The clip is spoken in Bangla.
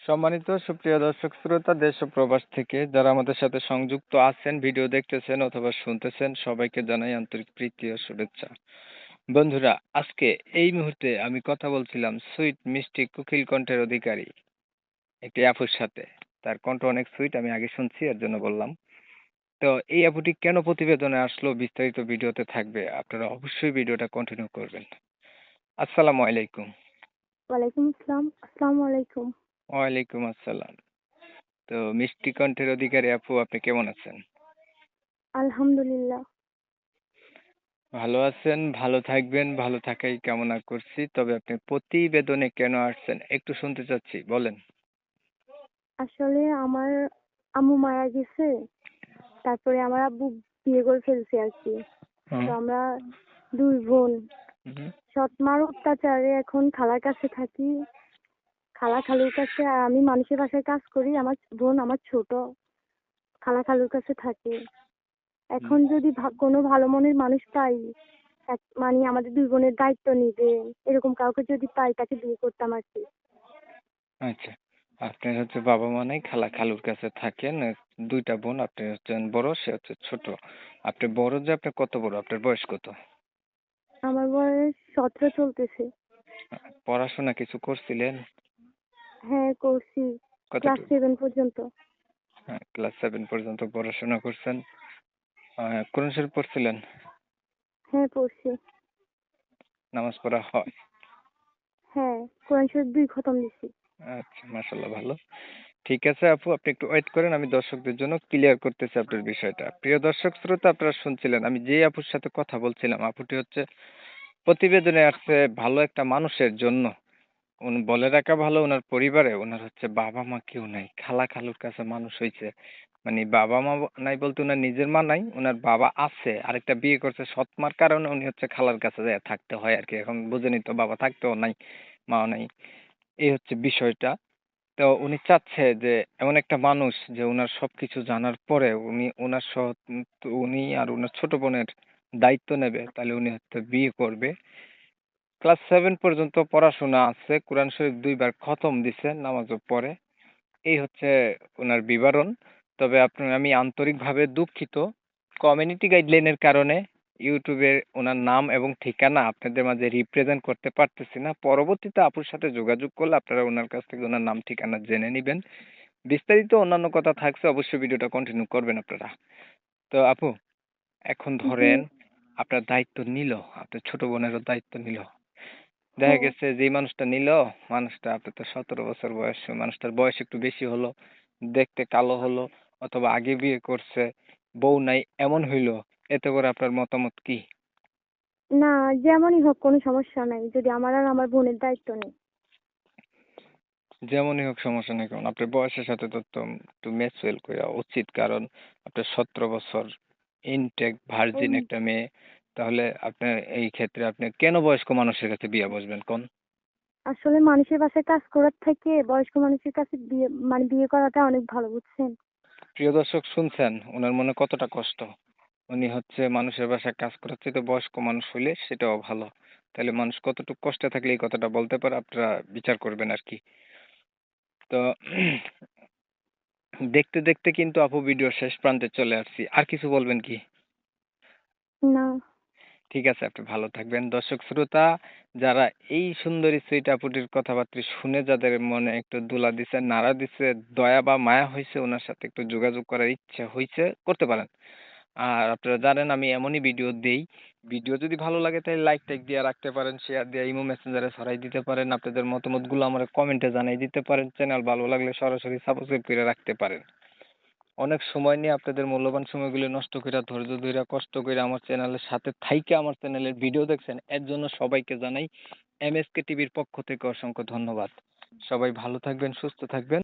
সম্মানিত সুপ্রিয় দর্শক শ্রোতা দেশ ও প্রবাস থেকে যারা আমাদের সাথে সংযুক্ত আছেন, ভিডিও দেখতেছেন অথবা শুনতেছেন, সবাইকে জানাই আন্তরিক প্রীতি ও শুভেচ্ছা। বন্ধুরা, আজকে এই মুহূর্তে আমি কথা বলছিলাম সুইট মিষ্টি কোকিল কণ্ঠের অধিকারী একটি আপুর সাথে। তার কণ্ঠ অনেক সুইট, আমি আগে শুনছি এর জন্য বললাম। তো এই আপুটি কেন প্রতিবেদনে আসলো বিস্তারিত ভিডিওতে থাকবে, আপনারা অবশ্যই ভিডিওটা কন্টিনিউ করবেন। আসসালামু আলাইকুম। ওয়ালাইকুম আসসালাম। আসসালামু আলাইকুম। ওয়ালাইকুম আসসালাম। তো মিষ্টি কণ্ঠের অধিকারী আপু, আপনি কেমন আছেন? আলহামদুলিল্লাহ। ভালো আছেন, ভালো থাকবেন, ভালো থাকাই কামনা করছি। তবে আপনি প্রতিবেদনে কেন আসছেন একটু শুনতে চাচ্ছি, বলেন। আসলে আমার আম্মু মারা গেছে। তারপরে আমার আব্বু বিয়ে করে ফেলছে আর কি। হুম, তো আমরা দুই বোন। হুম, সৎ মার অত্যাচারে এখন খালার কাছে থাকি। খালা খালুর কাছে, আর আমি মানুষের বাসায় কাজ করি। আমার বোন আমার ছোট। খালা খালুর কাছে থাকে। হুম। এখন যদি কোনো ভালো মনের মানুষ পাই, মানে আমাদের দুই বোনের দায়িত্ব নিবে, এরকম কাউকে যদি পাই তাকে বিয়ে করতাম আর কি। আচ্ছা, আপনার হচ্ছে বাবা মা নাই, খালা খালুর কাছে থাকেন। দুইটা বোন, আপনি হচ্ছেন বড়, সে হচ্ছে ছোট। আপনি বড় যে, আপনি কত বড়, আপনার বয়স কত? আমার বয়স 17 চলতেছে। পড়াশোনা কিছু করছিলেন? হ্যাঁ, করছি। ক্লাস কতটুকু? 7 পর্যন্ত। হ্যাঁ, ক্লাস 7 পর্যন্ত পড়াশোনা করছেন। কোরআন শরীফ পড়ছিলেন? হ্যাঁ, পড়ছি। নামাজ পড়া হয়? হ্যাঁ, কোরআন শরীফ 2 খতম দিছি। আচ্ছা, মাশাআল্লাহ, ভালো। ঠিক আছে আপু, আপনি একটু ওয়েট করেন, আমি দর্শকদের জন্য ক্লিয়ার করতেছি আপনার বিষয়টা। প্রিয় দর্শক শ্রোতা, আপনারা শুনছিলেন আমি যে আপুর সাথে কথা বলছিলাম, আপুটি হচ্ছে প্রতিবেদনে আসছে ভালো একটা মানুষের জন্য। বলে রাখা ভালো, ওনার পরিবারে ওনার হচ্ছে বাবা মা কেউ নাই, খালা খালুর কাছে মানুষ হয়েছে। মানে বাবা মা নাই বলতে ওনার নিজের মা নাই, ওনার বাবা আছে, আরেকটা বিয়ে করছে সৎ মার কারণে উনি হচ্ছে খালার কাছে যায় থাকতে হয় আর কি। এখন বুঝেনি তো, বাবা থাকতেও নাই, মাও নাই, এই হচ্ছে বিষয়টা। তো উনি চাচ্ছে যে এমন একটা মানুষ যে উনার সবকিছু জানার পরে উনি উনার উনি আর উনার ছোট বোনের দায়িত্ব নেবে, তাহলে উনি হয়তো বিয়ে করবে। ক্লাস 7 পর্যন্ত পড়াশোনা আছে, কোরআন শরীফ 2 বার খতম দিছে, নামাজও পড়ে। এই হচ্ছে উনার বিবরণ। তবে আমি আন্তরিকভাবে দুঃখিত, কমিউনিটি গাইডলাইনের কারণে ইউটিউবে ওনার নাম এবং ঠিকানা আপনাদের মাঝে রিপ্রেজেন্ট করতে পারতেছি না। পরবর্তীতে আপুর সাথে যোগাযোগ করলে আপনারা ওনার কাছ থেকে ওনার নাম ঠিকানা জেনে নিবেন। বিস্তারিত অন্যান্য কথা থাকছে, অবশ্যই ভিডিওটা কন্টিনিউ করবেন আপনারা। তো আপু, এখন জি। ধরেন আপনার দায়িত্ব নিল, আপনার ছোট বোনেরও দায়িত্ব নিল। দেখা হ্যাঁ। গেছে যে মানুষটা নিল, মানুষটা আপনার তো 17 বছর বয়স, ওই মানুষটার বয়স একটু বেশি হলো, দেখতে কালো হলো, অথবা আগে বিয়ে করছে, বউ নাই, এমন হইলো, এতে করে আপনার মতামত কি? না, যেমনই হোক কোনো সমস্যা নাই, যদি আমার আর আমার বোনের দায়িত্ব নেই। যেমনই হোক সমস্যা নেই, কারণ আপনার বয়সের সাথে তো একটু ম্যাচুয়াল করা উচিত, কারণ আপনার 17 বছর, ইনটেক ভার্জিন উম, একটা মেয়ে। তাহলে আপনার এই ক্ষেত্রে আপনি কেন বয়স্ক মানুষের কাছে বিয়ে বসবেন কোন? আসলে মানুষের বাসায় কাজ করার থেকে বয়স্ক মানুষের কাছে বিয়ে করাটা অনেক ভালো, বুঝছেন? প্রিয় দর্শক, শুনছেন ওনার মনে কতটা কষ্ট? উনি হচ্ছে মানুষের বাসায় কাজ করার চেয়ে বয়স্ক মানুষ হইলে সেটাও ভালো। তাহলে মানুষ কতটুকু কষ্টে থাকলে এই কথাটা বলতে পারে, আপনারা বিচার করবেন আর কি। তো দেখতে দেখতে কিন্তু আপু ভিডিও শেষ প্রান্তে চলে আসছি, আর কিছু বলবেন কি? না। ঠিক আছে, আপনি ভালো থাকবেন। দর্শক শ্রোতা, যারা এই সুন্দরী সুইট আপুটির কথাবার্তা শুনে যাদের মনে একটু দোলা দিছে, নাড়া দিছে, দয়া বা মায়া হইছে, ওনার সাথে একটু যোগাযোগ করার ইচ্ছা হইছে, করতে পারেন। আর আপনারা জানেন আমি এমনই ভিডিও দেই। ভিডিও যদি ভালো লাগে তাহলে লাইক টাইক দিয়ে রাখতে পারেন, শেয়ার দিয়ে ইমো মেসেঞ্জারে ছড়াই দিতে পারেন, আপনাদের মতামতগুলো আমার কমেন্টে জানাই দিতে পারেন, চ্যানেল ভালো লাগলে সরাসরি সাবস্ক্রাইব করে রাখতে পারেন। অনেক সময় নিয়ে আপনাদের মূল্যবান সময়গুলো নষ্ট কইরা, ধৈর্য ধইরা, কষ্ট কইরা আমার চ্যানেলের সাথে থাইকা আমার চ্যানেলের ভিডিও দেখছেন, এর জন্য সবাইকে জানাই এমএসকে টিভির পক্ষ থেকে অসংখ্য ধন্যবাদ। সবাই ভালো থাকবেন, সুস্থ থাকবেন।